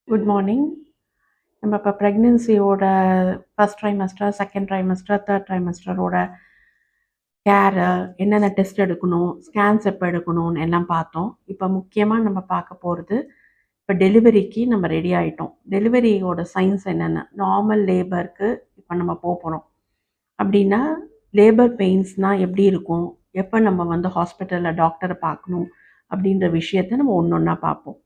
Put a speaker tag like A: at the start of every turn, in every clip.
A: Good morning. நம்ம இப்போ ப்ரெக்னென்சியோட first trimester, second trimester, third ட்ரைமஸ்டரோட கேரு, என்னென்ன டெஸ்ட் எடுக்கணும், ஸ்கேன்ஸ் எப்போ எடுக்கணும்னு எல்லாம் பார்த்தோம். இப்போ முக்கியமாக நம்ம பார்க்க போகிறது, இப்போ டெலிவரிக்கு நம்ம ரெடி ஆகிட்டோம். டெலிவரியோட சைன்ஸ் என்னென்ன, நார்மல் லேபருக்கு இப்போ நம்ம போகிறோம் அப்படின்னா, லேபர் பெயின்ஸ்னால் எப்படி இருக்கும், எப்போ நம்ம வந்து ஹாஸ்பிட்டலில் டாக்டரை பார்க்கணும் அப்படின்ற விஷயத்த நம்ம ஒன்று ஒன்றா பார்ப்போம்.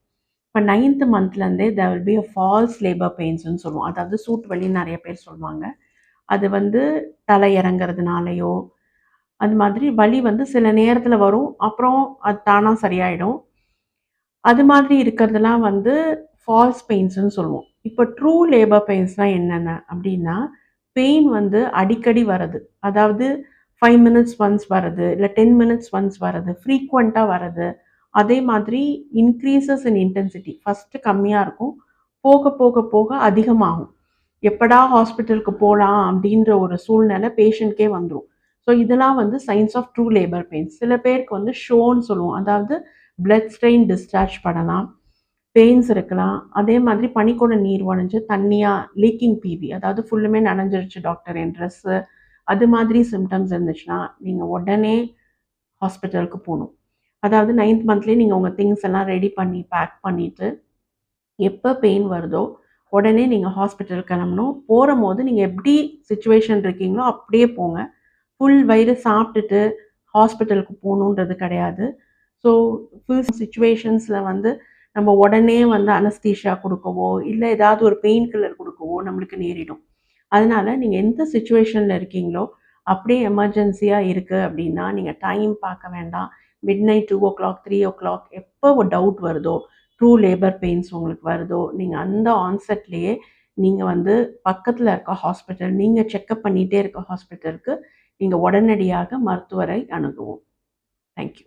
A: இப்போ 9th மந்த்லேருந்தே there will be a false labour பெயின்ஸ்ன்னு சொல்லுவோம். அதாவது சூட்டு வலின்னு நிறைய பேர் சொல்லுவாங்க. அது வந்து தலை இறங்குறதுனாலையோ, அது மாதிரி வலி வந்து சில நேரத்தில் வரும். அப்புறம் அது தானாக சரியாயிடும். அது மாதிரி இருக்கிறதெல்லாம் வந்து ஃபால்ஸ் பெயின்ஸ்ன்னு சொல்லுவோம். இப்போ ட்ரூ லேபர் பெயின்ஸ்னால் என்னென்ன அப்படின்னா, பெயின் வந்து அடிக்கடி வருது. அதாவது 5 மினிட்ஸ் ஒன்ஸ் வருது, இல்லை 10 மினிட்ஸ் ஒன்ஸ் வருது, ஃப்ரீக்வெண்ட்டாக வருது. அதே மாதிரி இன்க்ரீசஸ் இன் இன்டென்சிட்டி. ஃபஸ்ட்டு கம்மியாக இருக்கும், போக போக போக அதிகமாகும். எப்படா ஹாஸ்பிட்டலுக்கு போகலாம் அப்படின்ற ஒரு சூழ்நிலை பேஷண்ட்கே வந்துடும். ஸோ இதெல்லாம் வந்து signs of true labour pains. சில பேருக்கு வந்து ஷோன்னு சொல்லுவோம். அதாவது பிளட் ஸ்ட்ரெயின் டிஸ்சார்ஜ் பண்ணலாம், பெயின்ஸ் இருக்கலாம். அதே மாதிரி பனிக்கூட நீர் வடிஞ்சு தண்ணியாக லீக்கிங் பிவி, அதாவது ஃபுல்லுமே நனைஞ்சிருச்சு டாக்டர் என் ட்ரெஸ்ஸு, அது மாதிரி சிம்டம்ஸ் இருந்துச்சுன்னா நீங்கள் உடனே ஹாஸ்பிட்டலுக்கு போகணும். அதாவது 9th மந்த்லேயே நீங்கள் உங்கள் திங்ஸ் எல்லாம் ரெடி பண்ணி பேக் பண்ணிவிட்டு, எப்போ பெயின் வருதோ உடனே நீங்கள் ஹாஸ்பிட்டல் கிளம்பணும். போகும்போது நீங்கள் எப்படி சிச்சுவேஷன் இருக்கீங்களோ அப்படியே போங்க. ஃபுல் வயிறு சாப்பிட்டுட்டு ஹாஸ்பிட்டலுக்கு போகணுன்றது கிடையாது. ஸோ ஃபுல் சிச்சுவேஷன்ஸில் வந்து நம்ம உடனே வந்து அனஸ்தீஷியா கொடுக்கவோ, இல்லை ஏதாவது ஒரு பெயின் கில்லர் கொடுக்கவோ நம்மளுக்கு நேரிடும். அதனால் நீங்கள் எந்த சிச்சுவேஷனில் இருக்கீங்களோ, அப்படியே எமர்ஜென்சியாக இருக்குது அப்படின்னா நீங்கள் டைம் பார்க்க வேண்டாம். மிட்நைட் 2:00, 3:00 எப்போ ஒரு டவுட் வருதோ, ட்ரூ லேபர் பெயின்ஸ் உங்களுக்கு வருதோ, நீங்கள் அந்த ஆன்செட்லேயே நீங்கள் வந்து பக்கத்தில் இருக்க ஹாஸ்பிட்டல், நீங்கள் செக்கப் பண்ணிகிட்டே இருக்க ஹாஸ்பிட்டலுக்கு நீங்கள் உடனடியாக மருத்துவரை அணுகவும். தேங்க்யூ.